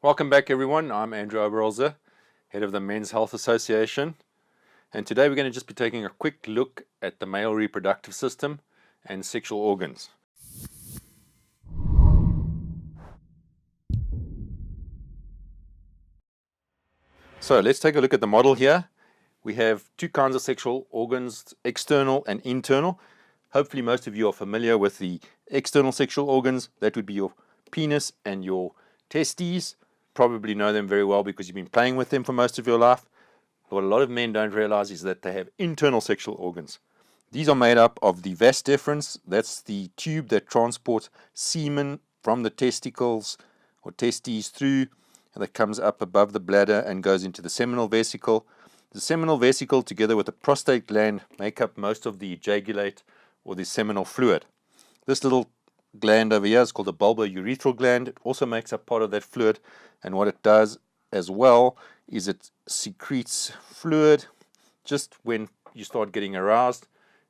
Welcome back everyone, I'm Andrew Oberholzer, head of the Men's Health Association, and today we're going to just be taking a quick look at the male reproductive system and sexual organs. So let's take a look at the model here. We have two kinds of sexual organs, external and internal. Hopefully most of you are familiar with the external sexual organs. That would be your penis and your testes. Probably know them very well because you've been playing with them for most of your life. What a lot of men don't realize is that they have internal sexual organs. These are made up of the vas deferens. That's the tube that transports semen from the testicles or testes through, and that comes up above the bladder and goes into the seminal vesicle. The seminal vesicle together with the prostate gland make up most of the ejaculate or the seminal fluid. This little gland over here is called the bulbourethral gland. It also makes up part of that fluid, and what it does as well is it secretes fluid. Just when you start getting aroused,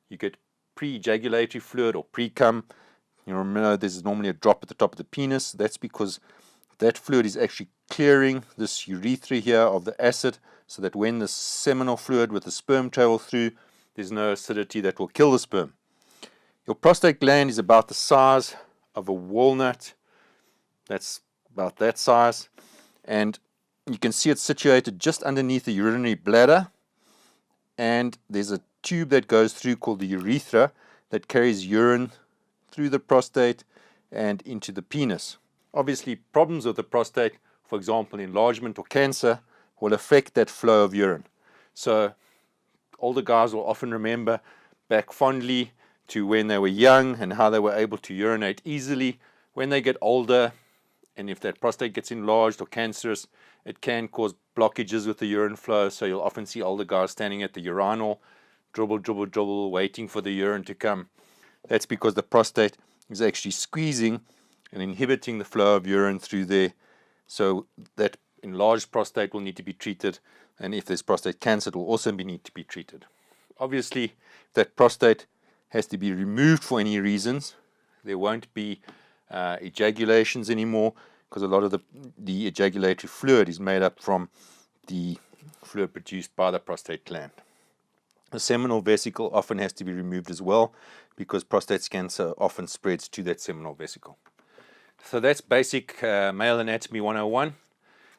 you get pre-ejaculatory fluid or pre-cum. You remember there's normally a drop at the top of the penis. That's because that fluid is actually clearing this urethra here of the acid, so that when the seminal fluid with the sperm travel through, there's no acidity that will kill the sperm. Your prostate gland is about the size of a walnut. That's about that size, and you can see it's situated just underneath the urinary bladder, and there's a tube that goes through called the urethra that carries urine through the prostate and into the penis. Obviously, problems with the prostate, for example enlargement or cancer, will affect that flow of urine. So older guys will often remember back fondly to when they were young and how they were able to urinate easily. When they get older, and if that prostate gets enlarged or cancerous, it can cause blockages with the urine flow. So you'll often see older guys standing at the urinal, dribble, waiting for the urine to come. That's because the prostate is actually squeezing and inhibiting the flow of urine through there. So that enlarged prostate will need to be treated, and if there's prostate cancer, it will also need to be treated. Obviously, if that prostate has to be removed for any reasons, there won't be ejaculations anymore, because a lot of the ejaculatory fluid is made up from the fluid produced by the prostate gland. The seminal vesicle often has to be removed as well, because prostate cancer often spreads to that seminal vesicle. So that's basic male anatomy 101,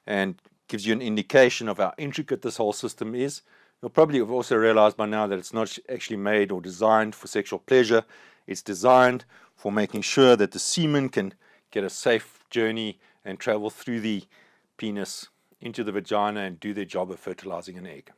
and gives you an indication of how intricate this whole system is. You'll probably have also realized by now that it's not actually made or designed for sexual pleasure. It's designed for making sure that the semen can get a safe journey and travel through the penis into the vagina and do their job of fertilizing an egg.